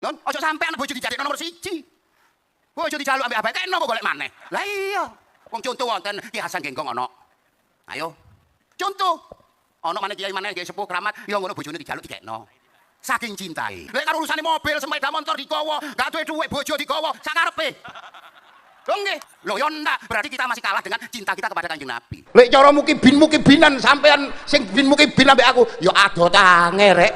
Non, ojo sampean bojo dijadekno nomor 1. Bojo dijaluk ambek abake kok golek maneh. Lah iya. Wong contoh wonten Ki Hasan Genggong ana. Ayo. Contoh. Ana maneh kiai maneh kiai sepuh keramat, ya ngono bojone dijaluk dikekno. Saking cintai. Lek karo urusane mobil, sepeda motor digawa, gak duwe dhuwit bojo digawa, sakarepe. Lho nggih. Lho yo ndak, berarti kita masih kalah dengan cinta kita kepada Kanjeng Nabi. Lek cara mukibinan sampean sing bin mukibin ambek aku, yo ado tange rek.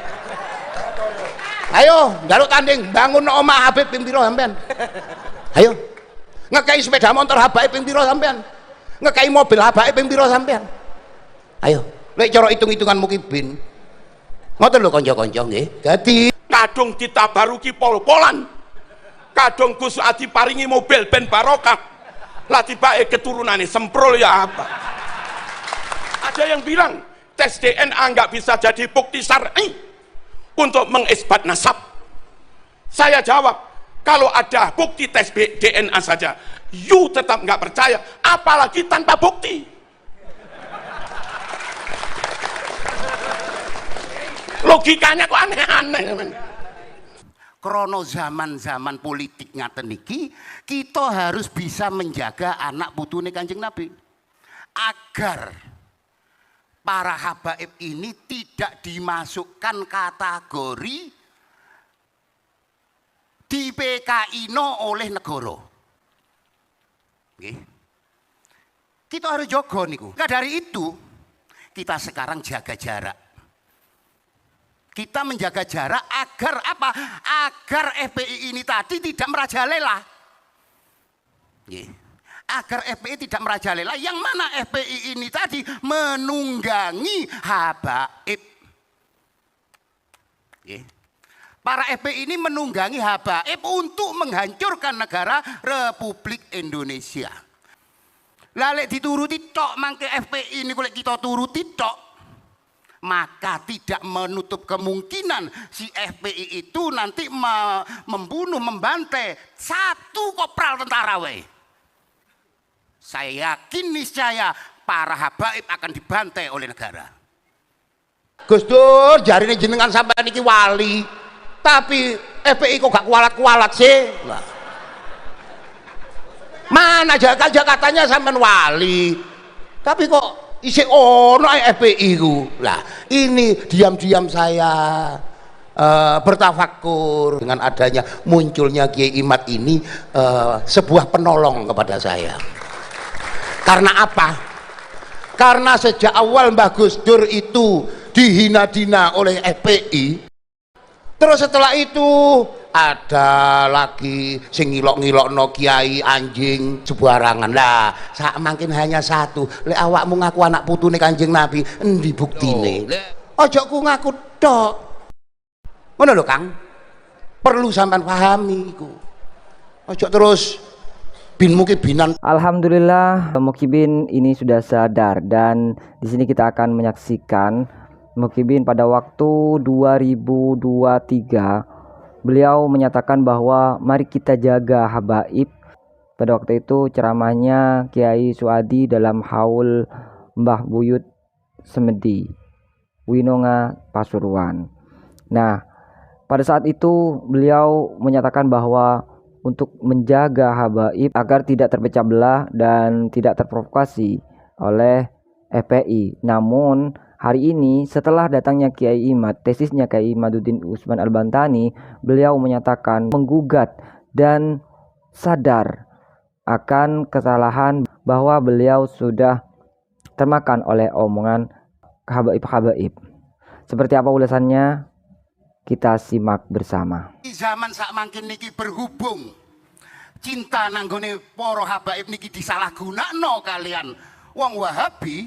Ayo, njaluk tanding bangun omah Habib ping pira sampean? Ayo. Ngekei sepeda motor Habib ping pira sampean? Ngekei mobil Habib ping pira sampean? Ayo. Lek cara hitung-hitungan mukibin. Ngoten lho kanca-kanca nggih. Dadi kadung ditabaruki pol-polan. Kadung Gus Adi paringi mobil ben barokah. Lah tibake keturunane semprol ya apa? Ada yang bilang tes DNA nggak bisa jadi bukti syar'i untuk mengisbat nasab. Saya jawab, kalau ada bukti tes DNA saja, you tetap nggak percaya, apalagi tanpa bukti. Logikanya kok aneh-aneh. Krono zaman-zaman politik ngaten niki, kita harus bisa menjaga anak putune Kanjeng Nabi. Agar para habaib ini tidak dimasukkan kategori di PKI-no oleh negara. Nggih. Kita harus jaga niku. Nah, dari itu kita sekarang jaga jarak. Kita menjaga jarak agar apa? Agar FPI ini tadi tidak merajalela. Nggih. Agar FPI tidak merajalela, yang mana FPI ini tadi menunggangi habaib. Para FPI ini menunggangi habaib untuk menghancurkan negara Republik Indonesia. Lalek dituruti tok mangke FPI ini kalau kita turuti tok, maka tidak menutup kemungkinan si FPI itu nanti membunuh, membantai satu kopral tentara wae. Saya yakin niscaya para habaib akan dibantai oleh negara. Gus Dur jarine jenengan sampean iki wali, tapi FPI kok gak kualat-kualat sih? Lah. Mana Jakartanya sampean wali, tapi kok isih ono FPI ku. Lah, ini diam-diam saya bertafakur dengan adanya munculnya Kiai Imad ini sebuah penolong kepada saya. Karena apa? Karena sejak awal Mbah Gus Dur itu dihina-dina oleh FPI. Terus setelah itu ada lagi sing ngilok-ngilokno kiai anjing sebarangan. Lah, sak mangkin hanya satu. Lek awakmu ngaku anak putune Kanjeng Nabi, endi buktine? Ojo ku ngaku tok. Ngono lho, Kang. Perlu sampean pahami iku. Ojo terus bin mukibinan. Alhamdulillah Mukibin ini sudah sadar, dan di sini kita akan menyaksikan Mukibin pada waktu 2023. Beliau menyatakan bahwa mari kita jaga habaib. Pada waktu itu ceramahnya Kiai Suadi dalam haul Mbah Buyut Semedi, Winonga Pasuruan. Nah, pada saat itu beliau menyatakan bahwa untuk menjaga habaib agar tidak terpecah belah dan tidak terprovokasi oleh FPI. Namun hari ini setelah datangnya Kiai Imad, tesisnya Kiai Imaduddin Usman Al-Bantani, beliau menyatakan menggugat dan sadar akan kesalahan bahwa beliau sudah termakan oleh omongan habaib-habaib. Seperti apa ulasannya? Kita simak bersama. Di zaman sak mangkin niki berhubung cinta nanggone para habaib niki disalahgunakno kalian wong Wahabi,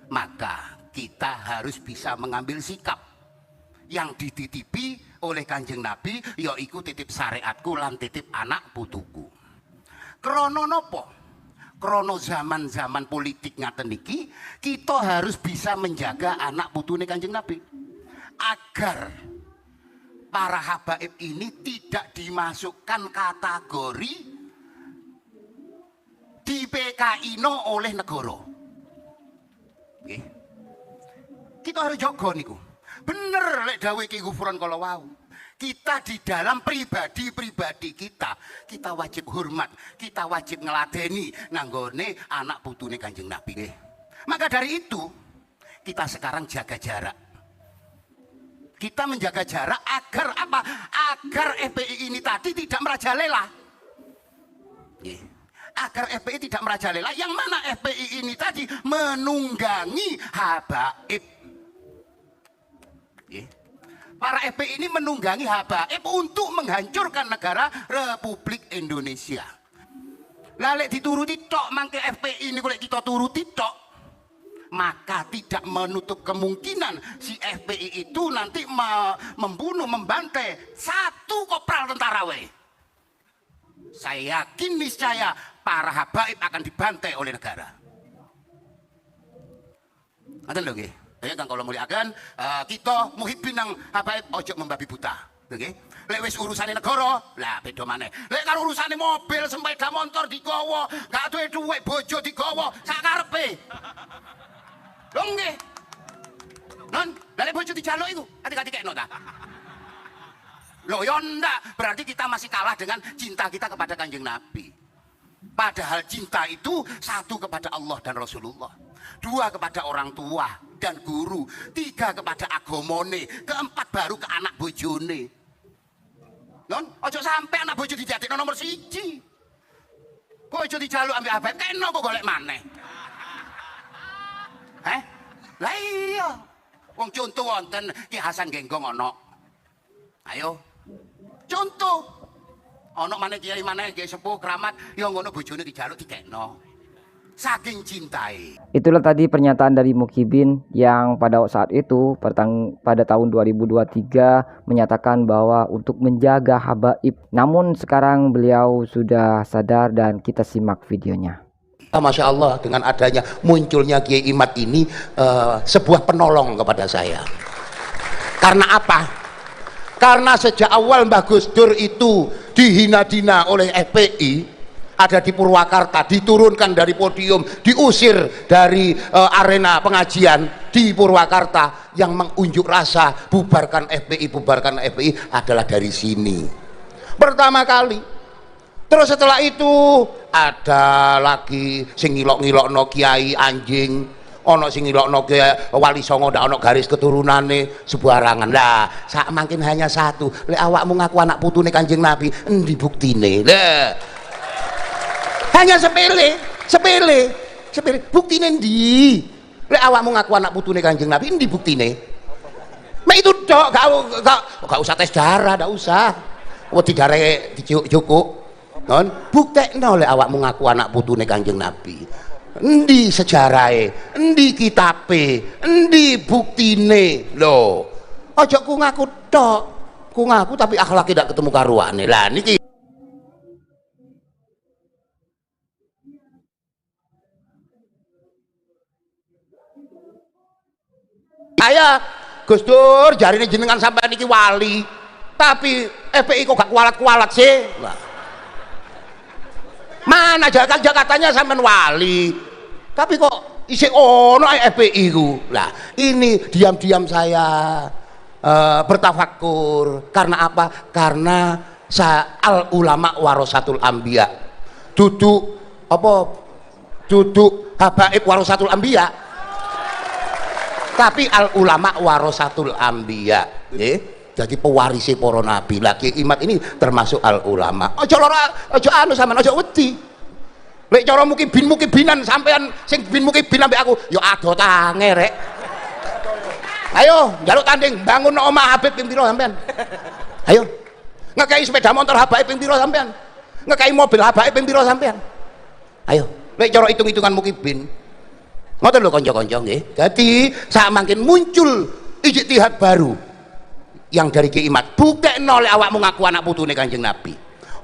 maka kita harus bisa mengambil sikap yang dititipi oleh Kanjeng Nabi, yaiku titip syariatku lan titip anak putuku. Krono nopo? Krono zaman-zaman politik ngaten niki, kita harus bisa menjaga anak putune Kanjeng Nabi agar para habaib ini tidak dimasukkan kategori di PKI-no oleh negara. Oke. Kita harus jaga niku. Bener lek dawuh Ki Gufron kala wau. kita di dalam pribadi kita wajib hormat, kita wajib ngeladeni nanggone anak putune Kanjeng Nabi nggih. Maka dari itu kita sekarang jaga jarak. Kita menjaga jarak agar apa? Agar FPI ini tadi tidak merajalela. Agar FPI tidak merajalela, yang mana FPI ini tadi menunggangi habaib. Para FPI ini menunggangi habaib untuk menghancurkan negara Republik Indonesia. Lalek dituruti tok mangke FPI ini kalau kita turuti tok, maka tidak menutup kemungkinan si FPI itu nanti membunuh, membantai satu kopral tentara we. Saya yakin niscaya para habaib akan dibantai oleh negara. Ngoten lho nggih. Ya kan kalau muliakan kita muhibbin nang habaib ojo membabi buta. Nggih. Lek wis urusane negara, lah beda maneh. Lek karo urusane mobil, sepeda motor digawa, gak duwe dhuwit bojo digawa, sak karepe. Lho nggih. Non, lek bojo dijaluk iku, ati-ati kekno ta. Loh ya ndak, berarti kita masih kalah dengan cinta kita kepada Kanjeng Nabi. Padahal cinta itu satu kepada Allah dan Rasulullah, dua kepada orang tua dan guru, tiga kepada agamane, keempat baru ke anak bojone. Non, ojo sampai anak bojo dijadekno nomor 1. Bojo dijaluk ambek habaib, kena kok golek maneh. Lah iya. Wong contoh wonten Ki Hasan Genggong ana. Ayo. Contoh. Ana maneh kiai maneh kiai sepuh keramat ya ngono bojone dijaluk dikekno. Saking cintai. Itulah tadi pernyataan dari Muhyiddin yang pada saat itu pada tahun 2023 menyatakan bahwa untuk menjaga habaib. Namun sekarang beliau sudah sadar dan kita simak videonya. Masya Allah, dengan adanya munculnya Kiai Imad ini sebuah penolong kepada saya. Karena apa? Karena sejak awal Mbah Gus Dur itu dihina-dina oleh FPI, ada di Purwakarta, diturunkan dari podium, diusir dari arena pengajian di Purwakarta. Yang mengunjuk rasa bubarkan FPI adalah dari sini pertama kali. Terus setelah itu ada lagi sing ngilok-ngilokno kiai anjing, ono sing ngilokno Wali Songo ndak ono garis keturunane, sembarangan. Lah sak mangkin hanya satu, lek awakmu ngaku anak putune Kanjeng Nabi, endi buktine? Lah hanya sepele. Buktine ndi? Lek awakmu ngaku anak putune Kanjeng Nabi, endi buktine? Mek itu tok, gak usah tes darah, ndak usah. Wedi darah dijuk-juk. Non, buktekno lek awakmu ngaku anak putune Kanjeng Nabi. Endi sejarahe, endi kitabe, endi buktine? Lho, aja ku ngaku tok. Ku ngaku tapi akhlak tidak ketemu karuane. Lah niki saya Gus Dur jarine jenengan sampean iki wali, tapi FPI kok gak kualat-kualat sih? Nah. Mana Jakartanya sampean wali, tapi kok isi ono FPI ku. Lah ini diam-diam saya bertafakur. Karena apa? Karena al ulama warasatul anbiya. Duduk habaib warasatul anbiya, tapi al ulama warasatul anbiya. Jadi pewarisi para nabi. Lagi Imad ini termasuk al ulama. Aja lara, aja anu sampean, aja wedi. Lek cara mukibinan sampean sing bin mukibin ambek aku, ya ado tange rek. Ayo, njaluk tanding bangun omah Habib ping pira sampean? Ayo. Ngekei sepeda motor Habaib ping pira sampean? Ngekei mobil Habaib ping pira sampean? Ayo, lek cara hitung-hitungan mukibin. Ngoten lho kanca-kanca nggih. Dadi sak mangkin muncul ijtihad baru yang dari Ki Imad. Buktekno lek awakmu ngaku anak putune Kanjeng Nabi.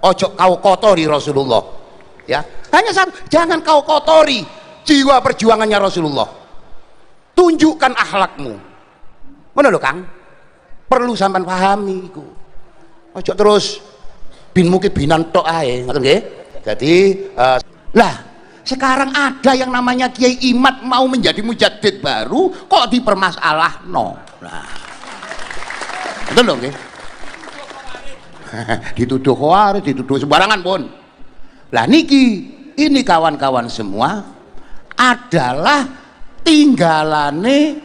Ojo kau kotori Rasulullah. Ya, hanya satu, jangan kau kotori jiwa perjuangannya Rasulullah. Tunjukkan akhlakmu. Mana lho Kang? Perlu sampean pahami iku. Ojo terus bin mukibinan tok ae, ngoten nggih. Jadi lah sekarang ada yang namanya Kiai Imad mau menjadi mujaddid baru kok dipermasalahno. Nah. Betul dong nggih. dituduh khawarij, dituduh sembarangan pun. Lah niki ini kawan-kawan semua adalah tinggalane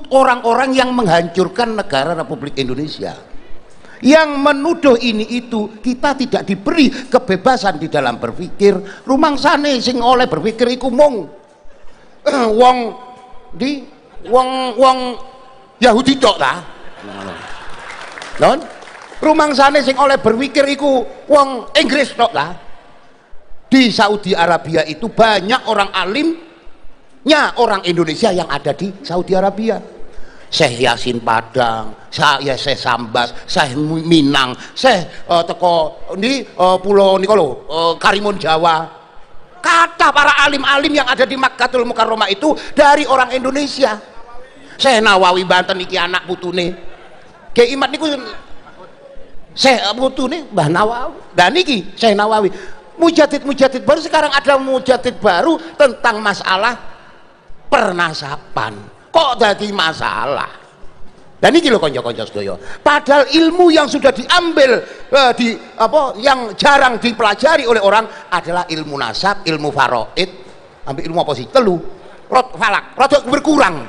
orang-orang yang menghancurkan negara Republik Indonesia, yang menuduh ini itu. Kita tidak diberi kebebasan di dalam berpikir. Rumangsane sing oleh berpikir iku mung wong Yahudi tok ta. Non rumangsane sing oleh berpikir iku wong Inggris tok ta. Di Saudi Arabia itu banyak orang alimnya orang Indonesia yang ada di Saudi Arabia. Syekh Yasin Padang, Syekh Sambas, Syekh Minang, Syekh teko di pulau Nikolo, Karimun Jawa. Kata para alim-alim yang ada di Makkatul Mukarramah itu dari orang Indonesia. Syekh Nawawi Banten iki anak putune Kiai Imat niku, Syekh putune Mbah Nawawi. Dan niki Syekh Nawawi. Mujadid baru, sekarang ada mujadid baru tentang masalah pernasaban. Kok jadi masalah? Dan ini loh konco-konco sedaya. Padahal ilmu yang sudah diambil yang jarang dipelajari oleh orang adalah ilmu nasab, ilmu faraid, ambil ilmu apa sih? Telu, falak, rodok berkurang.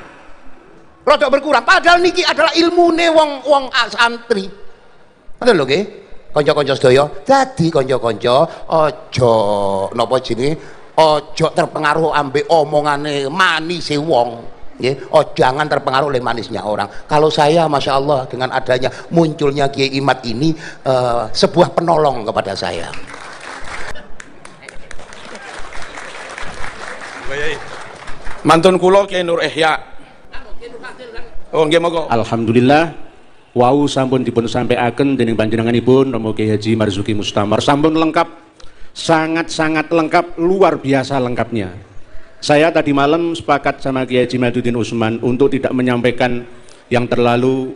Padahal niki adalah ilmune wong santri. Betul lho nggih? Konco-konco sedaya. Dadi konco-konco aja napa jenenge, aja terpengaruh ambek omongane manise wong. Nggih, jangan terpengaruh oleh manisnya orang. Kalau saya Masya Allah dengan adanya munculnya Kiai Imat ini sebuah penolong kepada saya. Mantun kula Kiai Nur Ihya. Oh nggih monggo. Alhamdulillah wau sampun dipun sampaiaken dening panjenenganipun Romo Kiai Haji Marzuki Mustamar, sampun lengkap, sangat-sangat lengkap, luar biasa lengkapnya. Saya tadi malam sepakat sama Kiai Haji Maduddin Usman untuk tidak menyampaikan yang terlalu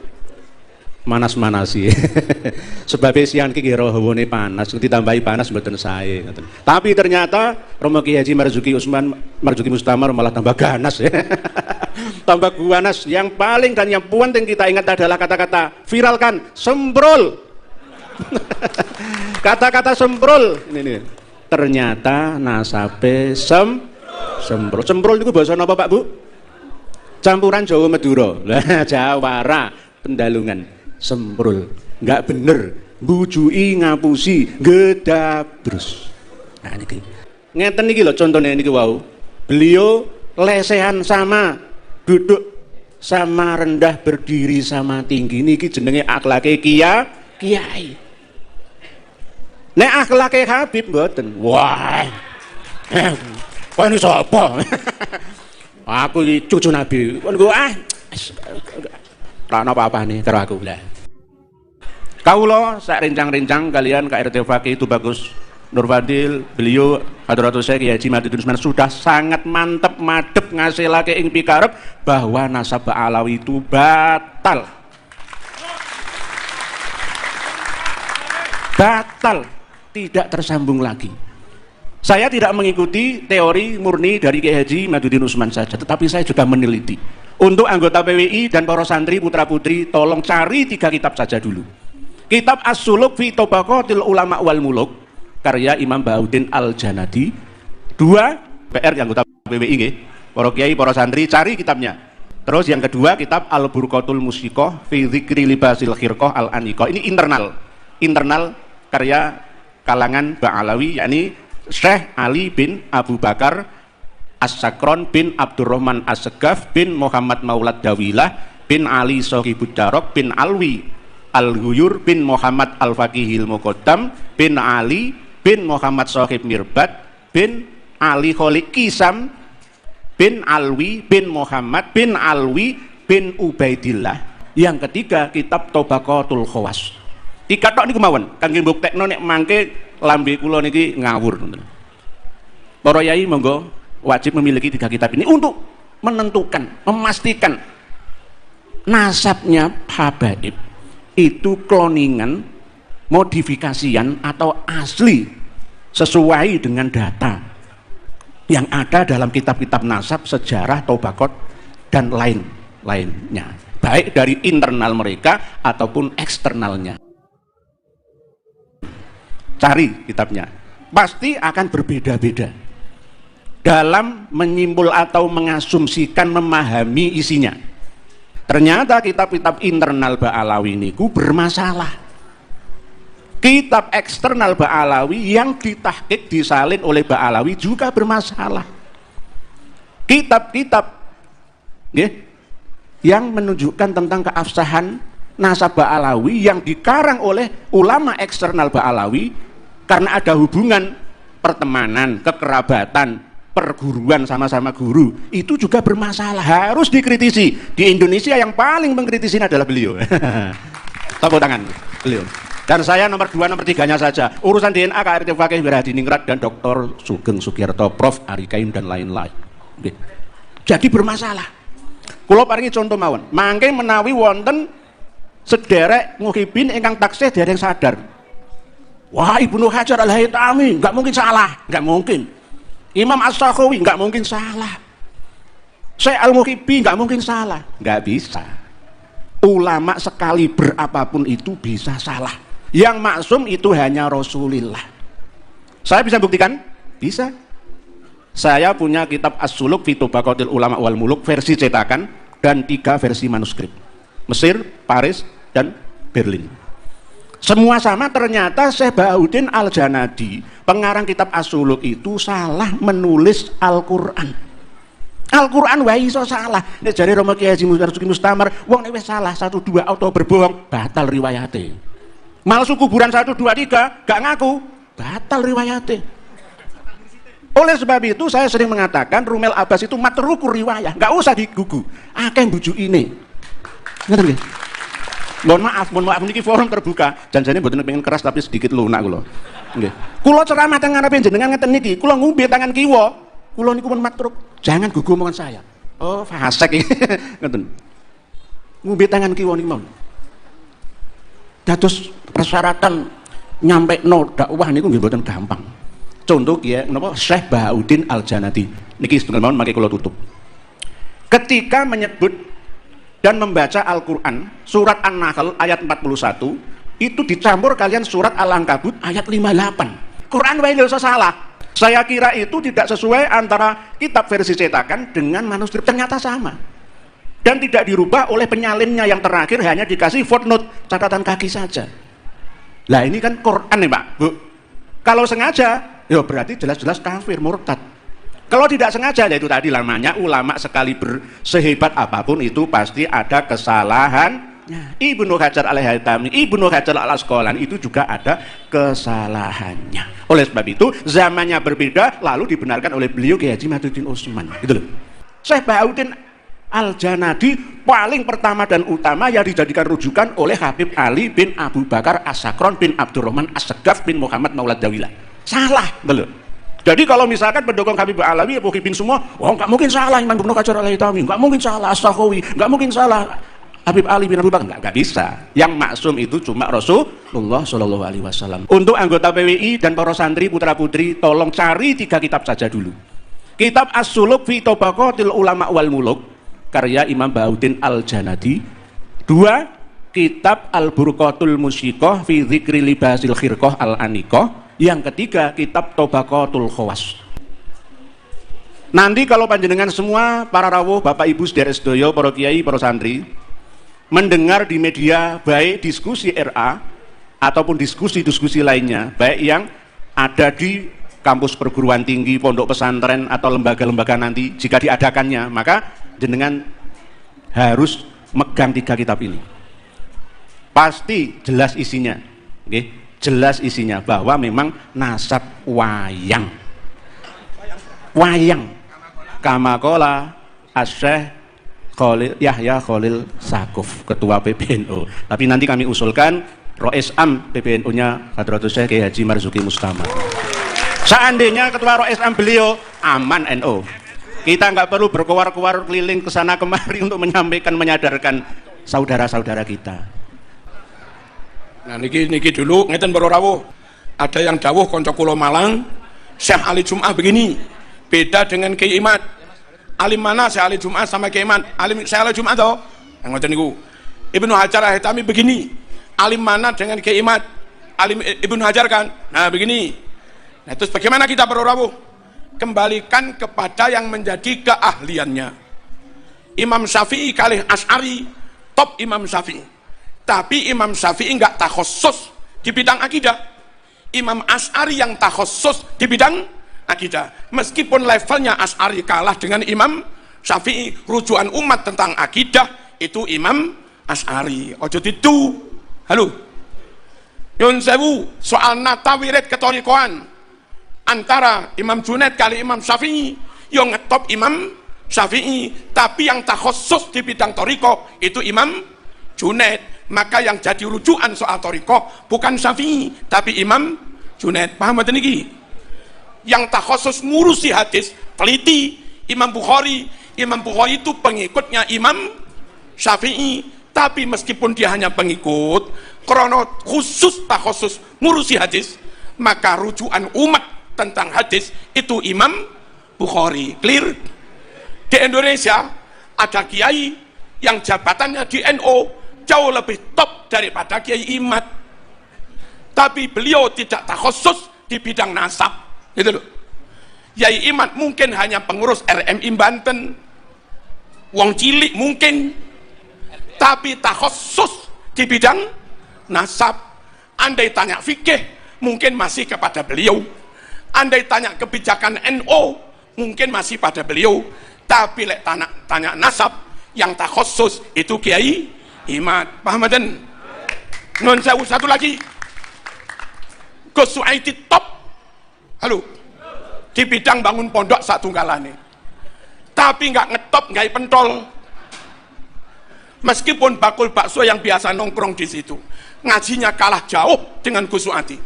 manas-manasi. Sebab sian ki hawane panas, ditambahi panas mboten sae ngoten. Tapi ternyata Romo Kiai Haji Marzuki Mustamar malah tambah ganas ya. Tambah ganas. Yang paling dan yang penting kita ingat adalah kata-kata viralkan, sembrol. Kata-kata sembrol ini. Ternyata nasabe sembrol. Sembrol itu bahasa apa Pak Bu? Campuran Jawa Madura. Lah Jawara Pendalungan. Sembrol, nggak bener, bujui ngapusi, gedabrus. Nah ini ngeten niki lho contohnya niki wau. Beliau lesehan sama, duduk sama rendah, berdiri sama tinggi, niki jenenge akhlake kiai. Nek akhlake Habib mboten. Wah. Kok ini sapa? Aku iki cucu Nabi. Kon go ana apa-apane karo aku lah. Kaulo sak rencang-rencang kalian KRT Fakih itu bagus. Nur Fadil, beliau Hadratus Syekh Haji Maduddin Usman sudah sangat mantep madep ngasilake ing pikarep bahwa nasab Alawi itu batal. Batal, tidak tersambung lagi. Saya tidak mengikuti teori murni dari Kiai Haji Maduddin Usman saja, tetapi saya juga meneliti. Untuk anggota PWI dan para santri putra-putri, tolong cari 3 kitab saja dulu. Kitab As-Suluk fi Tabaqatil Ulama wal Muluk karya Imam Bahuddin Al-Janadi. 2 PR anggota PWI nggih. Para kiai, para santri cari kitabnya. Terus yang kedua kitab Al-Burqatul Musiqah fi Dzikri Libasil Khirqah Al-Aniqah. Ini internal karya kalangan Ba'alawi, yakni Syekh Ali bin Abu Bakar As-Sakron bin Abdurrahman As-Segaf bin Muhammad Maulad Dawilah bin Ali Sohibud Darok bin Alwi Al-Huyur bin Muhammad Al-Faqihil Muqaddam bin Ali bin Muhammad Sohib Mirbat bin Ali Kholik Kisam bin Alwi bin Muhammad bin Alwi bin Ubaidillah. Yang ketiga kitab Tabaqatul Khawas. 3 tok niku mawon kangge mbuktekno nek mangke lambe kula niki ngawur. Para yai monggo wajib memiliki 3 kitab ini untuk menentukan, memastikan nasabnya habaib itu kloningan, modifikasian atau asli sesuai dengan data yang ada dalam kitab-kitab nasab, sejarah, tobakot dan lain-lainnya, baik dari internal mereka ataupun eksternalnya. Cari kitabnya. Pasti akan berbeda-beda dalam menyimpul atau mengasumsikan memahami isinya. Ternyata kitab-kitab internal Ba'alawi niku bermasalah. Kitab eksternal Ba'alawi yang ditahqiq disalin oleh Ba'alawi juga bermasalah. Kitab-kitab yang menunjukkan tentang keabsahan nasab Ba'alawi yang dikarang oleh ulama eksternal Ba'alawi karena ada hubungan pertemanan, kekerabatan, perguruan sama-sama guru, itu juga bermasalah, harus dikritisi. Di Indonesia yang paling mengkritisi adalah beliau. Tepuk tangan beliau. Dan saya nomor 2, nomor 3-nya saja. Urusan DNA, KRT Fakih Wiradiningrat dan Dr. Sugeng Sugierto, Prof. Ari Kaim dan lain-lain. Jadi bermasalah. Kula paringi contoh mawon. Mangke menawi wonten sederek muhibin ingkang taksih dereng sadar. Wah, Ibnu Hajar Al-Haytami nggak mungkin salah, nggak mungkin. Imam As-Sakhawi nggak mungkin salah. Syekh Al-Muhibbi nggak mungkin salah, nggak bisa. Ulama sekali berapapun itu bisa salah. Yang maksum itu hanya Rasulullah. Saya bisa buktikan? Bisa. Saya punya kitab As-Suluk fi Tabaqatil Ulama wal Muluk versi cetakan dan 3 versi manuskrip. Mesir, Paris, dan Berlin. Semua sama. Ternyata Syekh Bahauddin Al-Janadi, pengarang kitab As-Suluk itu salah menulis Al-Quran. Al-Quran wae iso salah. Nek jare Rama Kiai Haji Marzuki Mustamar, wong nek wis salah 1 2 atau berbohong, batal riwayate. Malsu kuburan 1 2 3 gak ngaku, batal riwayate. Oleh sebab itu saya sering mengatakan Rumel Abbas itu matrukur riwayah, gak usah digugu. Akeh bujuk ini. Ngerti nggih? Mohon maaf niki forum terbuka. Janjane mboten pengen keras tapi sedikit lunak kula. Nggih. Kula ceramah teng ngarepe jenengan ngeten niki, kula ngombe tangan kiwa. Kula niku pun matruk. Jangan gugu omongan saya. Oh, fasik iki. Ngeten. Ngombe tangan kiwa niku mawon. Dados persyaratan nyampekno dakwah niku nggih mboten gampang. Contoh ya, napa Syekh Bahauddin Al-Janadi. Niki setunggal mawon mangke kula tutup. Ketika menyebut dan membaca Al-Quran surat An-Nahl ayat 41 itu dicampur kalian surat Al-Ankabut ayat 58. Quran wae nggak usah salah. Saya kira itu tidak sesuai antara kitab versi cetakan dengan manuskrip, ternyata sama dan tidak dirubah oleh penyalinnya yang terakhir hanya dikasih footnote, catatan kaki saja. Lah ini kan Quran nih Pak Bu. Kalau sengaja ya berarti jelas-jelas kafir, murtad. Kalau tidak sengaja, ya itu tadi namanya ulama sekali sehebat apapun itu pasti ada kesalahannya. Ibnu Hajar Al-Haytami, Ibnu Hajar Al-Asqalani itu juga ada kesalahannya. Oleh sebab itu zamannya berbeda lalu dibenarkan oleh beliau Kiai Haji Maduddin Utsman. Gitu loh. Syekh Bahauddin Al-Janadi paling pertama dan utama yang dijadikan rujukan oleh Habib Ali bin Abu Bakar As-Sakron bin Abdurrahman As-Segaf bin Muhammad Maulad Dawilah. Salah, belum. Jadi kalau misalkan pendukung Habib Alawi, Abu Hibin semua, oh nggak mungkin salah Imam Ibnu Hajar Al-Haytami, nggak mungkin salah As-Sakhawi, nggak mungkin salah Habib Ali bin Abu Bakar, nggak bisa. Yang maksum itu cuma Rasulullah Shallallahu Alaihi Wasallam. Untuk anggota PWI dan para santri putra putri, tolong cari 3 kitab saja dulu. Kitab As-Suluk fi Tabaqatil Ulama wal Muluk karya Imam Bahauddin Al-Janadi. 2. Kitab Al-Burqatul Musiqah fi Dzikri Libasil Khirqah Al-Aniqah. Yang ketiga kitab Tabaqatul Khawas. Nanti kalau panjenengan semua para rawuh, Bapak Ibu sedherek sedaya, para kiai, para santri mendengar di media baik diskusi RA ataupun diskusi-diskusi lainnya, baik yang ada di kampus perguruan tinggi, pondok pesantren atau lembaga-lembaga nanti jika diadakannya, maka jenengan harus megang 3 kitab ini. Pasti jelas isinya. Okay? Jelas isinya bahwa memang nasab wayang kamakola Asy-Syaikh Khalil Yahya Khalil Sakuf, ketua PBNU. Tapi nanti kami usulkan Rois Am PBNU-nya Hadratus Syekh Kiai Haji Marzuki Mustamar. Seandainya ketua Rois Am beliau aman NU, kita nggak perlu berkuar-kuar keliling ke sana kemari untuk menyampaikan, menyadarkan saudara-saudara kita. Nah niki dulu ngeten para rawuh. Ada yang dawuh kanca kula Malang, Syekh Ali Jum'ah begini, beda dengan Kiai Imad. Alim mana Syekh Ali Jum'ah sama Kiai Imad? Syekh Ali Jum'ah toh. Ngoten niku. Ibnu Hajar Al-Haytami begini, alim mana dengan Kiai Imad? Alim Ibnu Hajar kan. Nah begini. Nah terus bagaimana kita berrawuh? Kembalikan kepada yang menjadi keahliannya. Imam Syafi'i kalih Asy'ari, top Imam Syafi'i. Tapi Imam Syafi'i enggak takhusus di bidang akidah. Imam Asy'ari yang takhusus di bidang akidah. Meskipun levelnya Asy'ari kalah dengan Imam Syafi'i, rujukan umat tentang akidah itu Imam Asy'ari. Ojo itu. Halo. Yun sewu soal nata wirid ketorikoan antara Imam Junaid kali Imam Syafi'i, yang ngetop Imam Syafi'i, tapi yang takhusus di bidang toriko itu Imam Junaid. Maka yang jadi rujukan soal toriko bukan Syafi'i tapi Imam Junaid. Paham betul niki? Yang takhusus ngurusi hadis teliti Imam Bukhari. Imam Bukhari itu pengikutnya Imam Syafi'i, tapi meskipun dia hanya pengikut, krono khusus takhusus ngurusi hadis, maka rujukan umat tentang hadis itu Imam Bukhari. Clear? Di Indonesia ada kiai yang jabatannya di NU jauh lebih top daripada Kiai Imad, tapi beliau tidak takhusus di bidang nasab, gitu loh. Kiai Imad mungkin hanya pengurus RMI Banten, wong cilik mungkin, tapi takhusus di bidang nasab. Andai tanya fikih mungkin masih kepada beliau, andai tanya kebijakan NU mungkin masih pada beliau, tapi lek tanya nasab yang takhusus itu Kiai Imad. Paham dan non sewu satu lagi, Gus Suaidi top, halo, di bidang bangun pondok satunggalane, tapi nggak ngetop, nggak pentol. Meskipun bakul bakso yang biasa nongkrong di situ, ngajinya kalah jauh dengan Gus Suaidi,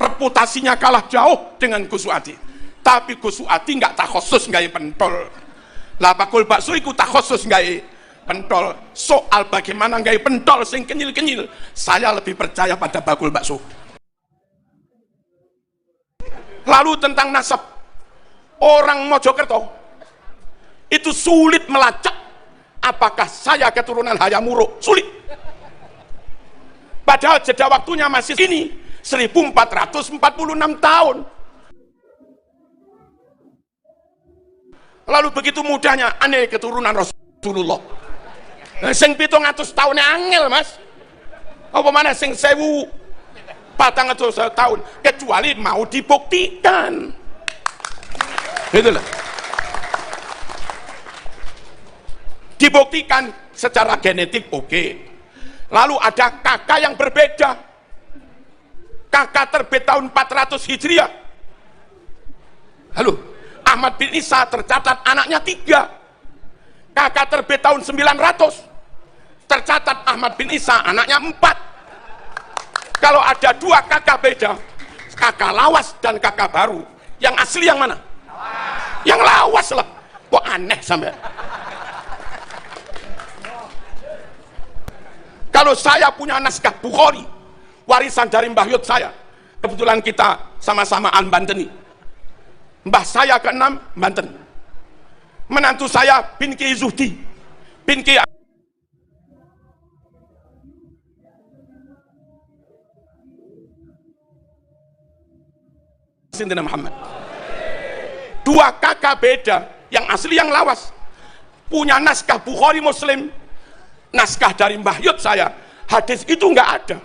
reputasinya kalah jauh dengan Gus Suaidi, tapi Gus Suaidi nggak takhusus, nggak pentol. Lah bakul bakso ikut takhusus nggak pentol. Soal bagaimana nggak pentol sing kenyil-kenyil, saya lebih percaya pada bakul bakso. Lalu tentang nasab, orang Mojokerto itu sulit melacak apakah saya keturunan Hayam Wuruk, sulit. Padahal jeda waktunya masih ini 1446 tahun. Lalu begitu mudahnya aneh keturunan Rasulullah. Sing 700 tahun angel, Mas. Apa mana sing 1400 tahun, kecuali mau dibuktikan. Itulah. Dibuktikan secara genetik oke. Lalu ada kakak yang berbeda. Kakak terbit tahun 400 Hijriah. Halo, Ahmad bin Isa tercatat anaknya 3. Kakak terbit tahun 900. Tercatat Ahmad bin Isa anaknya 4. Kalau ada 2 kakak beda, kakak lawas dan kakak baru, yang asli yang mana? Yang lawas lah. Kok aneh sampai. Kalau saya punya naskah Bukhari, warisan dari Mbah Yud saya, kebetulan kita sama-sama Banteni. Mbah saya ke-6 Banten. Menantu saya bin Ki Zuhdi, bin Ki Sintina Muhammad. 2 kakak beda, yang asli yang lawas, punya naskah Bukhari Muslim, naskah dari Mbah Yud saya, hadis itu nggak ada.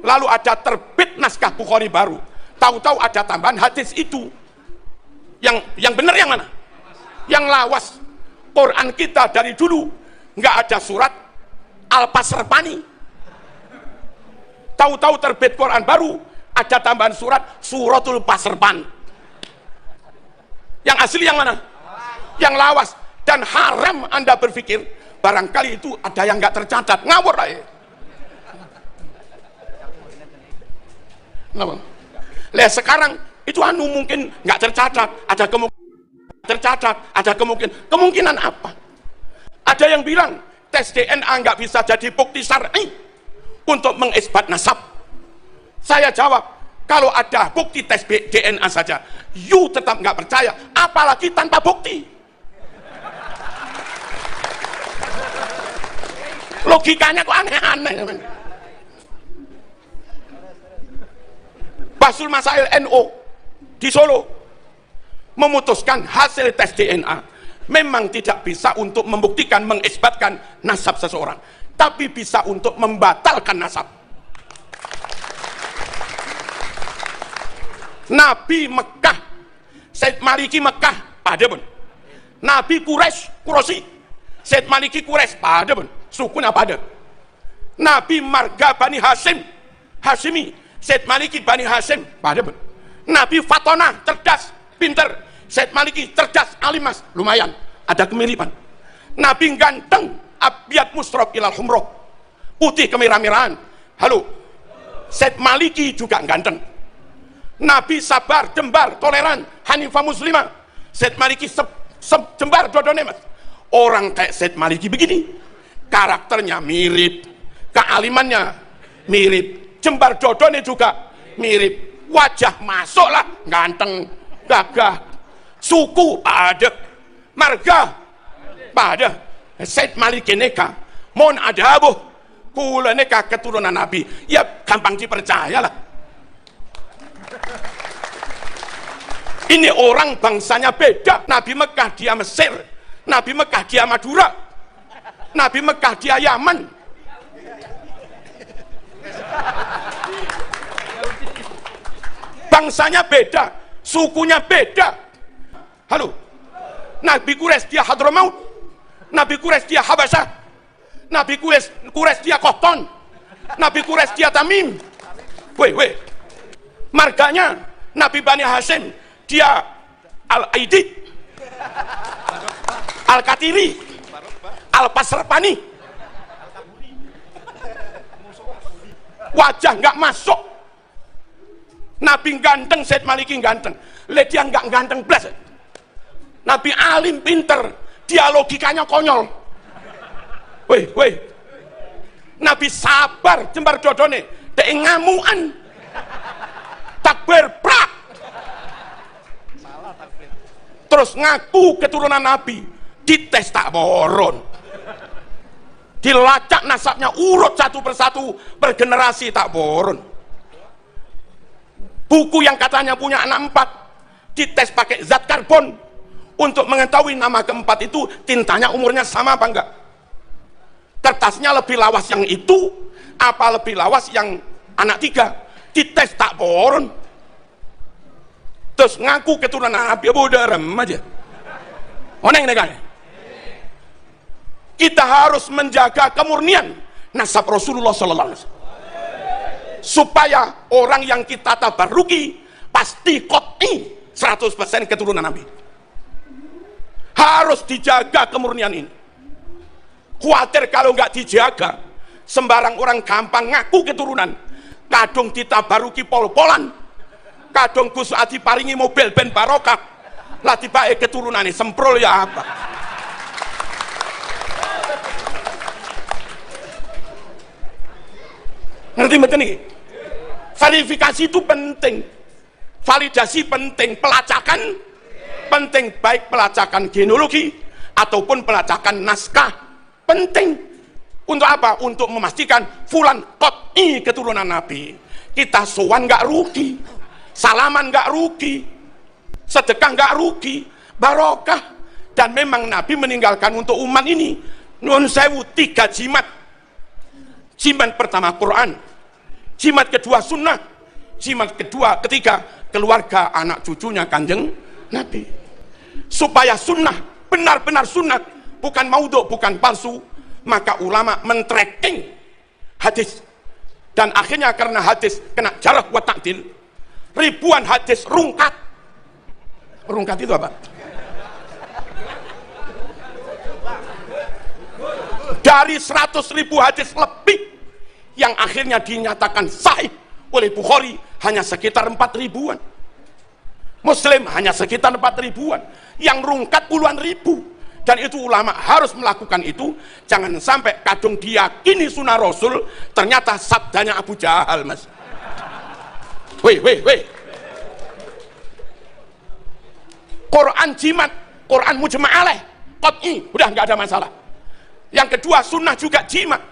Lalu ada terbit naskah Bukhari baru, tahu-tahu ada tambahan hadis itu. Yang benar yang mana? Yang lawas. Quran kita dari dulu nggak ada surat Al-Pasrpani. Tahu-tahu terbit Quran baru, ada tambahan surat Suratul Pasrpan. Yang asli yang mana? Yang lawas. Dan haram Anda berpikir barangkali itu ada yang nggak tercatat, ngawur aja. Kenapa? Lihat sekarang itu mungkin nggak tercatat, ada kemungkinan tercatat, ada kemungkinan apa? Ada yang bilang tes DNA nggak bisa jadi bukti syar'i untuk mengisbat nasab. Saya jawab, kalau ada bukti tes DNA saja, you tetap nggak percaya, apalagi tanpa bukti. Logikanya kok aneh-aneh. Basul Masail NO di Solo memutuskan hasil tes DNA memang tidak bisa untuk membuktikan, mengisbatkan nasab seseorang, tapi bisa untuk membatalkan nasab. Nabi Mekah, Said Maliki Mekah, padahal Nabi Quraisy, Said Maliki Quraisy, padahal sukunya pada. Nabi Marga Bani Hashimi, Said Maliki Bani Hashim, padahal. Nabi Fatona, cerdas, pinter, Said Maliki cerdas, alimas, lumayan, ada kemiripan. Nabi ganteng, Abyad Musrok ilal Humroh, putih kemerah-merahan. Halo, Said Maliki juga ganteng. Nabi sabar, jembar, toleran, Hanifah muslimah. Said Maliki jembar dodone mas. Orang kayak Said Maliki begini, karakternya mirip, kealimannya mirip, jembar dodone juga mirip, wajah masuklah, ganteng, gagah, suku ada, marga pada. Said Maliki neka, mohon ada abuh, kula neka keturunan Nabi, ya gampang dipercayalah. Ini orang bangsanya beda. Nabi Mekah dia Mesir, Nabi Mekah dia Madura, Nabi Mekah dia Yaman. Bangsanya beda, sukunya beda. Halo, Nabi Quraisy dia Hadramaut, Nabi Quraisy dia Habasyah, Nabi Quraisy dia Qahtan, Nabi Quraisy dia Tamim. Weh, marganya Nabi Bani Hashim dia Al-Aidid, Al-Katiri, Al-Pasrapani. Wajah nggak masuk. Nabi ganteng, Said Maliki ganteng, dia nggak ganteng plus. Nabi alim pinter, dia logikanya konyol. Weh, Nabi sabar, jembar dodone, dia ngamuan, takbir prak, terus ngaku keturunan Nabi, dites tak boron, dilacak nasabnya urut satu persatu bergenerasi tak boron. Buku yang katanya punya anak 4 dites pakai zat karbon untuk mengetahui nama keempat itu tintanya umurnya sama apa enggak. Kertasnya lebih lawas yang itu apa lebih lawas yang anak 3, dites tak boron. Terus ngaku keturunan Nabi, udah rem aja. Oneng neganya. Kita harus menjaga kemurnian nasab Rasulullah sallallahu alaihi wasallam. Supaya orang yang kita tabaruki pasti qot'i 100% keturunan Nabi. Harus dijaga kemurnian ini. Khawatir kalau nggak dijaga, sembarang orang gampang ngaku keturunan. Kadung ditabaruki pol-polan, kadung Gus Adi paringi mobil ben barokah, lah tiba keturunannya semprol ya apa. Ngerti betul nih? Verifikasi itu penting, validasi penting, pelacakan penting, baik pelacakan genealogi ataupun pelacakan naskah penting. Untuk apa? Untuk memastikan fulan qot'i keturunan Nabi. Kita sowan nggak rugi, salaman nggak rugi, sedekah nggak rugi, barokah. Dan memang Nabi meninggalkan untuk umat ini nuwun sewu 3 jimat. Jimat pertama Quran, jimat kedua sunnah, jimat ketiga keluarga anak cucunya Kanjeng Nabi. Supaya sunnah benar-benar sunnah, bukan maudhu, bukan palsu, maka ulama men-tracking hadis. Dan akhirnya karena hadis kena jarah wa ta'dil, ribuan hadis rungkat. Rungkat itu apa? Dari 100.000 hadis lebih yang akhirnya dinyatakan sahih oleh Bukhari hanya sekitar 4.000-an, Muslim hanya sekitar 4.000-an, yang rungkat puluhan ribu. Dan itu ulama harus melakukan itu. Jangan sampai kadung diyakini sunnah Rasul ternyata sabdanya Abu Jahal, mas. Weh. Quran jimat, Quran mujma' alaih, qat'i, udah nggak ada masalah. Yang kedua sunnah juga jimat.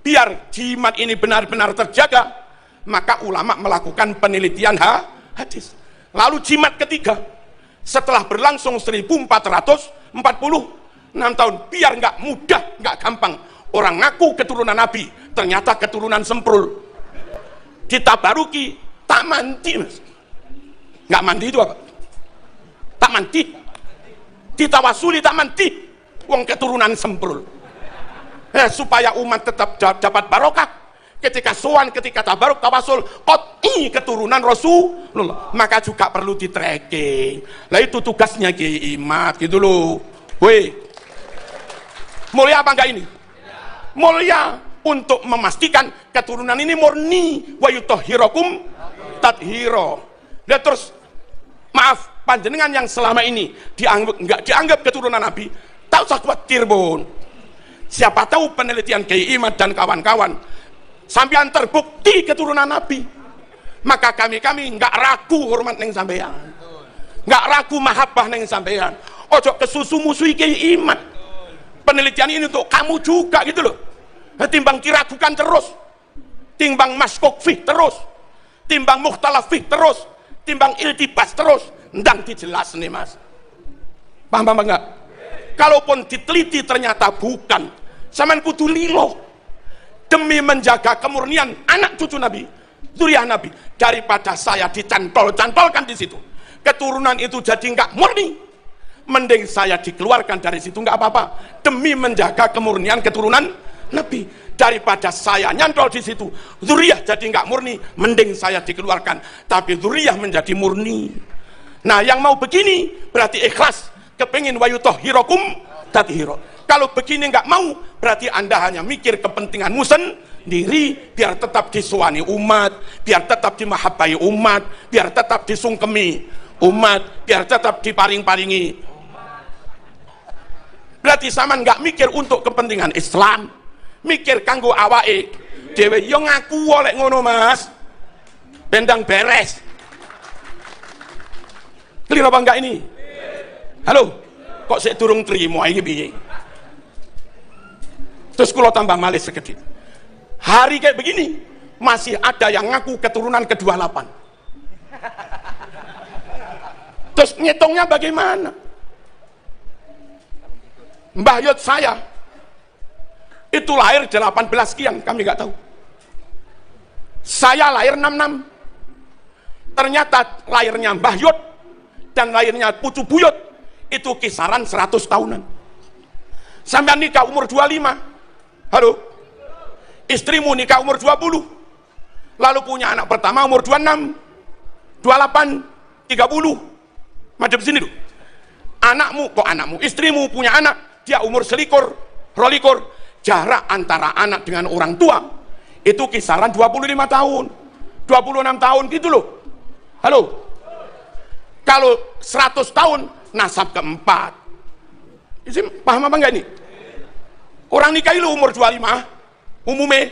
Biar jimat ini benar-benar terjaga, maka ulama melakukan penelitian hadis. Lalu jimat ketiga, setelah berlangsung 1446 tahun, biar nggak mudah, nggak gampang, orang ngaku keturunan Nabi, ternyata keturunan semprul. Ditabaruki, tak mandi, mas. Nggak mandi itu apa? Tak mandi. Ditawasuli tak mandi, wong keturunan semprul. Supaya umat tetap dapat barokah, ketika sowan, ketika tabaruk, tawasul, qot'i keturunan Rasulullah, maka juga perlu di tracking. Lah itu tugasnya Kiai Imad gitu loh. Woi, mulia apa enggak ini? Mulia, untuk memastikan keturunan ini murni, wa yutahhirakum tathira. Dan terus maaf, panjenengan yang selama ini enggak dianggap keturunan Nabi, tak usah khawatir, Bun. Siapa tahu penelitian Kiai Imad dan kawan-kawan sampean terbukti keturunan Nabi, maka kami nggak ragu hormat neng sampean, nggak ragu mahabbah neng sampean. Ojo kesusu musuhi Kiai Imad. Penelitian ini untuk kamu juga gitu loh. Timbang diragukan terus, timbang maskok fih terus, timbang mukhtalaf fih terus, timbang iltibas terus, ndang dijelas nih mas. Paham enggak? Kalaupun diteliti ternyata bukan, sampean kudu lilo demi menjaga kemurnian anak cucu Nabi, zuriyah Nabi, daripada saya dicantolkan di situ, keturunan itu jadi nggak murni, mending saya dikeluarkan dari situ nggak apa-apa, demi menjaga kemurnian keturunan Nabi, daripada saya nyantol di situ, zuriyah jadi nggak murni, mending saya dikeluarkan, tapi zuriyah menjadi murni. Nah, yang mau begini berarti ikhlas, kepengin wayutahhirakum tathira. Kalau begini nggak mau, berarti Anda hanya mikir kepentinganmu sendiri, biar tetap disuani umat, biar tetap dimahabbai umat, biar tetap disungkemi umat, biar tetap diparing-paringi. Berarti sama nggak mikir untuk kepentingan Islam, mikir kanggo awake dhewe. Yo ngaku oleh ngono mas, bendang beres. Clear apa enggak ini? Halo, kok saya durung trimo iki piye? Terus kalau tambah malih sekedip, hari kayak begini masih ada yang ngaku keturunan ke-28. Terus ngitungnya bagaimana? Mbah Yud saya itu lahir 18 sekian, kami nggak tahu. Saya lahir 66. Ternyata lahirnya Mbah Yud dan lahirnya Pucu Buyut itu kisaran 100 tahunan. Sampai nikah umur 25. Halo, istrimu nikah umur 20, lalu punya anak pertama umur 26, 28, 30, macam sini tuh. Anakmu, istrimu punya anak, dia umur selikur, rolikur, jarak antara anak dengan orang tua itu kisaran 25 tahun, 26 tahun gitu loh. Halo, kalau 100 tahun, nasab keempat. Paham apa enggak ini? Orang nikah itu umur 25, umumnya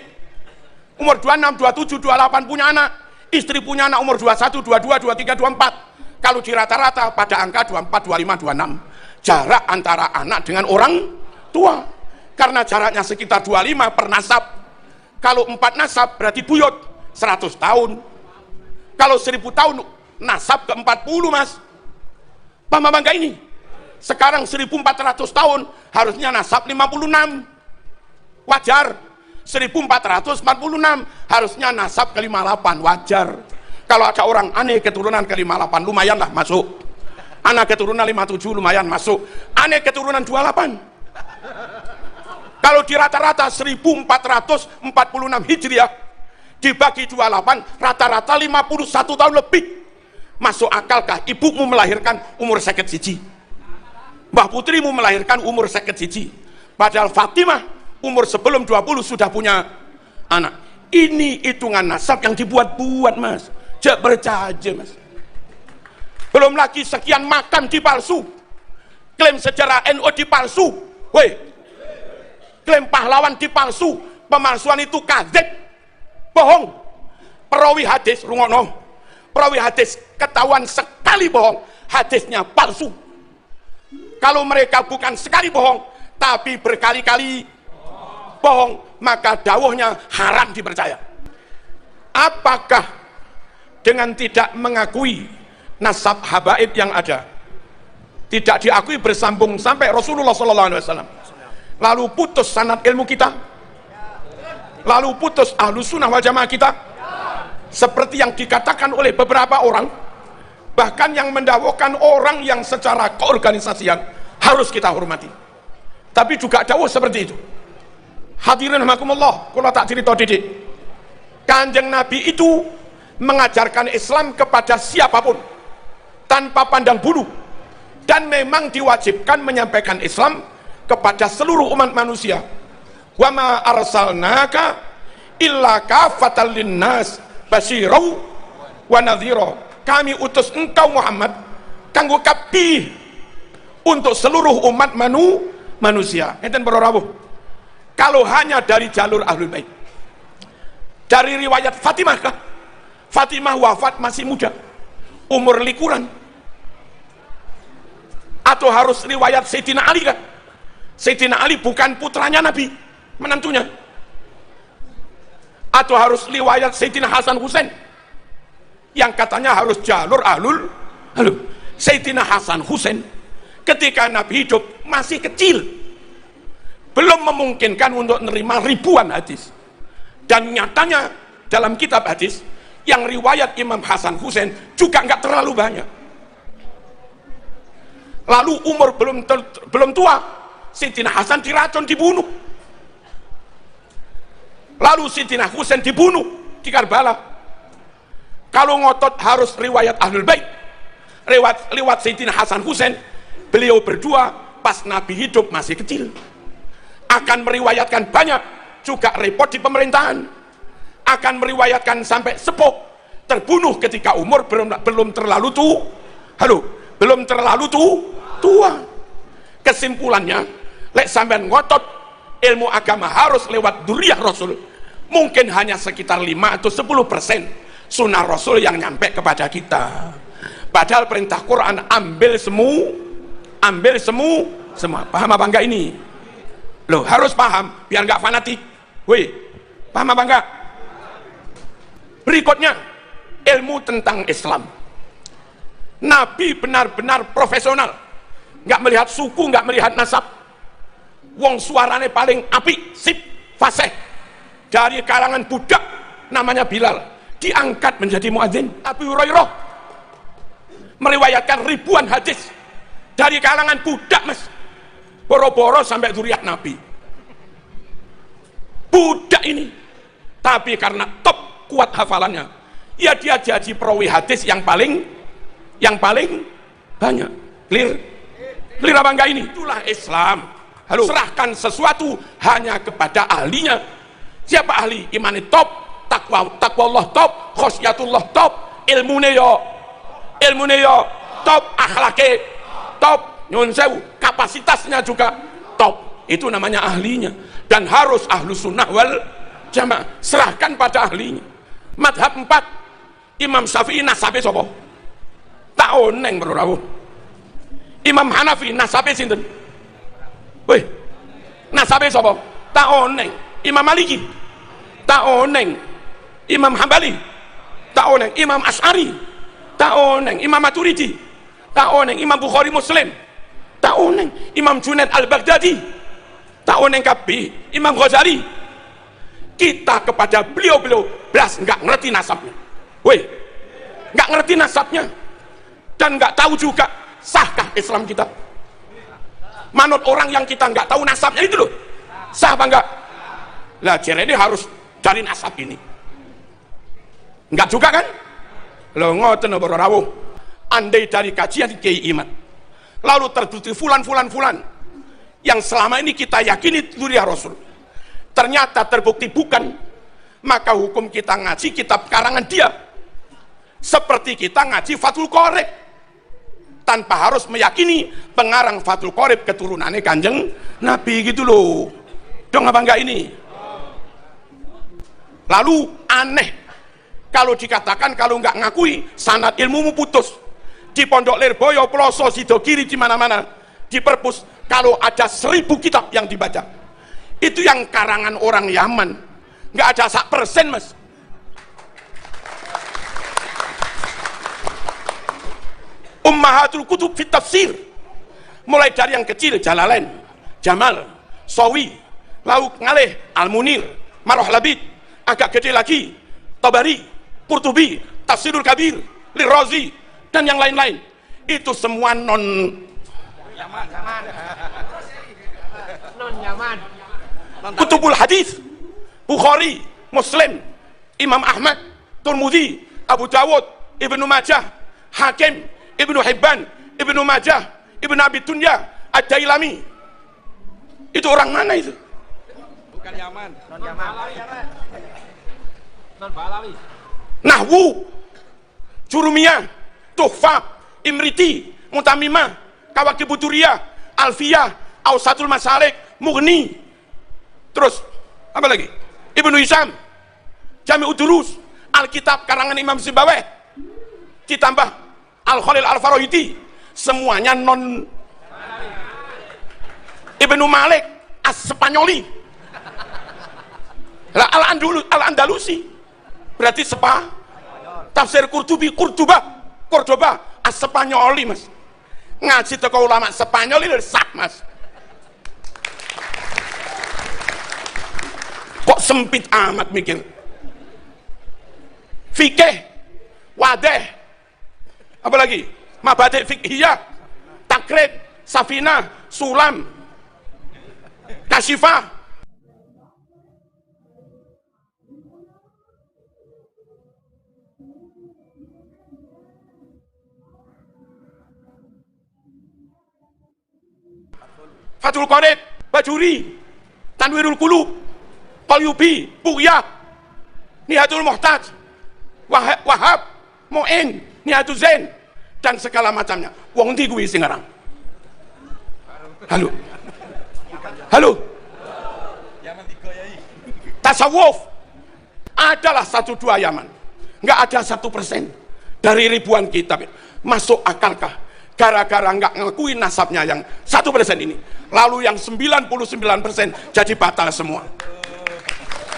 umur 26, 27, 28 punya anak, istri punya anak umur 21, 22, 23, 24. Kalau di rata-rata pada angka 24, 25, 26. Jarak antara anak dengan orang tua. Karena jaraknya sekitar 25 per nasab. Kalau 4 nasab berarti buyut 100 tahun. Kalau 1000 tahun nasab ke 40 mas. Paham apa enggak ini? Sekarang 1400 tahun harusnya nasab 56. Wajar. 1446 harusnya nasab ke 58. Wajar. Kalau ada orang aneh keturunan ke 58 lumayan lah masuk. Anak keturunan 57 lumayan masuk. Aneh keturunan 28. Kalau di rata-rata 1446 Hijriah dibagi 28, rata-rata 51 tahun lebih. Masuk akalkah ibumu melahirkan umur 51? Mbah putrimu melahirkan umur 51. Padahal Fatimah umur sebelum 20 sudah punya anak. Ini hitungan nasab yang dibuat-buat mas. Jak bercaja mas. Belum lagi sekian makam dipalsu. Klaim sejarah NU dipalsu. Woi, klaim pahlawan dipalsu. Pemalsuan itu kadzib, bohong. Perawi hadis rungono, perawi hadis ketahuan sekali bohong, hadisnya palsu. Kalau mereka bukan sekali bohong, tapi berkali-kali bohong, maka dawuhnya haram dipercaya. apakah dengan tidak mengakui nasab habaib yang ada, tidak diakui bersambung sampai Rasulullah SAW, lalu putus sanad ilmu kita, lalu putus ahlus sunnah wal jamaah kita, seperti yang dikatakan oleh beberapa orang, bahkan yang mendakwakan orang yang secara keorganisasian harus kita hormati, tapi juga dawuh seperti itu. Hadirin rahimakumullah, kula tak cerita didik, Kanjeng Nabi itu mengajarkan Islam kepada siapapun tanpa pandang bulu, dan memang diwajibkan menyampaikan Islam kepada seluruh umat manusia. Wa ma arsalnaka illa kafatan linnas basyirau wa nadhira. Kami utus engkau Muhammad kanggo kabeh untuk seluruh umat manusia. Enten para rawuh. Kalau hanya dari jalur Ahlul Bait, dari riwayat Fatimah kah? Fatimah wafat masih muda, umur likuran. Atau harus riwayat Sayyidina Ali kah? Sayyidina Ali bukan putranya Nabi, menantunya. Atau harus riwayat Sayyidina Hasan Husain, yang katanya harus jalur Ahlul. Sayyidina Hasan Husain ketika Nabi hidup masih kecil, belum memungkinkan untuk menerima ribuan hadis. Dan nyatanya dalam kitab hadis yang riwayat Imam Hasan Husain juga nggak terlalu banyak. Lalu umur belum tua, Sayyidina Hasan diracun, dibunuh. Lalu Sayyidina Husain dibunuh di Karbala. Kalau ngotot harus riwayat Ahlul Bait, lewat Sayyidina Hasan Husain, beliau berdua pas Nabi hidup masih kecil. Akan meriwayatkan banyak, juga repot di pemerintahan. Akan meriwayatkan sampai sepuh, terbunuh ketika umur belum terlalu tua. Kesimpulannya, lek sampean ngotot ilmu agama harus lewat duriyah Rasul, mungkin hanya sekitar 5 atau 10% sunnah Rasul yang nyampe kepada kita. Padahal perintah Quran ambil semua. Paham apa enggak ini? Loh, harus paham biar nggak fanatik. Woi, paham apa enggak? Berikutnya, ilmu tentang Islam. Nabi benar-benar profesional, nggak melihat suku, nggak melihat nasab. Wong suarane paling apik, sip, fasih. Dari kalangan budak namanya Bilal, diangkat menjadi muadzin. Abu Hurairah meriwayatkan ribuan hadis dari kalangan budak, mas. Boro-boro sampai zuriat Nabi. Budak ini, tapi karena top kuat hafalannya, ya dia jadi perawi hadis yang paling banyak. Clear apa enggak ini? Itulah Islam. Halo, serahkan sesuatu hanya kepada ahlinya. Siapa ahli? Imani top, takwa Allah top, khosyatullah top, ilmune yo top, akhlake top, nyun sewu, kapasitasnya juga top. Itu namanya ahlinya, dan harus ahlus sunnah wal jamaah. Serahkan pada ahlinya. Madhab 4, Imam Syafi'i nasabe sapa? Tak oneng bro rawuh. Imam Hanafi nasabe sinten? Weh, nasabe sapa? Tak oneng. Imam Maliki tak oneng. Imam Hambali tak oneng. Imam Asy'ari tak oneng. Imam Maturidi tak oneng. Imam Bukhari Muslim tak oneng. Imam Junaid Al-Baghdadi tak oneng kabeh. Imam Ghazali, kita kepada beliau-beliau belas nggak ngerti nasabnya. Woi, nggak ngerti nasabnya, dan nggak tahu juga sahkah Islam kita. Manut orang yang kita nggak tahu nasabnya itu loh, sah apa enggak? Lah ini harus cari nasab ini, nggak juga kan? Lo ngoten apa rawuh. Andai dari kajian Kiai Imat lalu terbukti fulan yang selama ini kita yakini dzurriyyah Rasul, ternyata terbukti bukan, maka hukum kita ngaji kitab karangan dia seperti kita ngaji Fathul Qorib, tanpa harus meyakini pengarang Fathul Qorib keturunannya Kanjeng Nabi gitu loh. Dong apa enggak ini? Lalu aneh kalau dikatakan kalau enggak ngakui sanad ilmumu putus. Di Pondok Lirboyo, Ploso, Sidogiri, di mana-mana, di perpus, kalau ada 1000 kitab yang dibaca, itu yang karangan orang Yaman, nggak ada 1%, mas. Ummahatul Kutub fit Tafsir, mulai dari yang kecil Jalalain, Jamal, Sawi, lauk ngalih Al-Munir, Maroh Labid, agak gede lagi Tabari, Qurtubi, Tafsirul Kabir, Lirazi, dan yang lain-lain. Itu semua non Kutubul Hadis, Bukhari, Muslim, Imam Ahmad, Tirmidzi, Abu Dawud, Ibnu Majah, Hakim, Ibnu Hibban, Ibnu Majah, Ibnu Abi Dunya, Ad-Dailami. Itu orang mana itu? Bukan Yaman, non Yaman. Non Balawi. Nahwu, Jurumiyah, Tuhfah, Imriti, Mutamimah, Kawakib Duriyah, Alfiyah, Ausatul Masalik, Mughni. Terus apa lagi? Ibnu Hisham, Jami'ud Durus, Alkitab karangan Imam Sibawayh, ditambah Al-Khalil Al-Farahidi, semuanya non. Ibnu Malik As-Spanyoli, Al-Andalusi, berarti tafsir Cordoba As-Spanyoli, mas. Ngaji teko ulama Spanyol itu sak, mas. Kok sempit amat mikir. Fikih, wadih, apa lagi? Mabadi' fikhiyah, takrib, safinah, sulam, kasyifah. Fathul Qorib, Bajuri, Tanwirul Qulub, Qalyubi, Bughiyah, Nihatul Muhtaj, Wahab, Mu'in, Nihatul Zain, dan segala macamnya. Wong ndi kuwi sing aran? Halo. Halo. Tasawuf adalah 1-2 Yaman. Enggak ada 1% dari ribuan kitab. Masuk akalkah? Gara-gara enggak ngakui nasabnya yang 1% ini, lalu yang 99% jadi batal semua.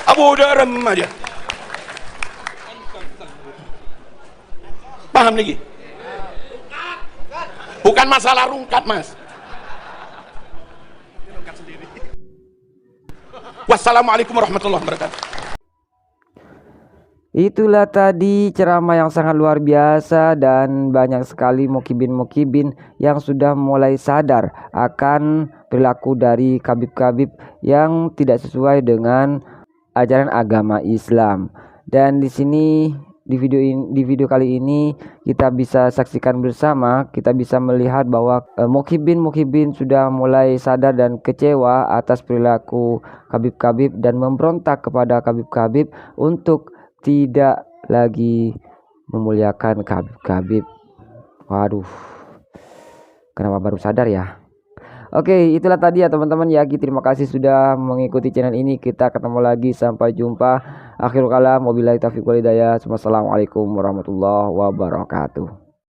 Abu Dharam aja. Paham lagi? Bukan masalah rungkat, mas. Wassalamualaikum warahmatullahi wabarakatuh. Itulah tadi ceramah yang sangat luar biasa, dan banyak sekali mukibin-mukibin yang sudah mulai sadar akan perilaku dari kabib-kabib yang tidak sesuai dengan ajaran agama Islam. Dan di sini di video kali ini kita bisa saksikan bersama, kita bisa melihat bahwa mukibin sudah mulai sadar dan kecewa atas perilaku kabib-kabib dan memberontak kepada kabib-kabib untuk tidak lagi memuliakan kabib-kabib. Waduh, kenapa baru sadar ya? Oke, itulah tadi ya teman-teman ya. Terima kasih sudah mengikuti channel ini. Kita ketemu lagi, sampai jumpa. Akhirul kalam, wabillahi taufiq wal hidayah. Wassalamualaikum warahmatullahi wabarakatuh.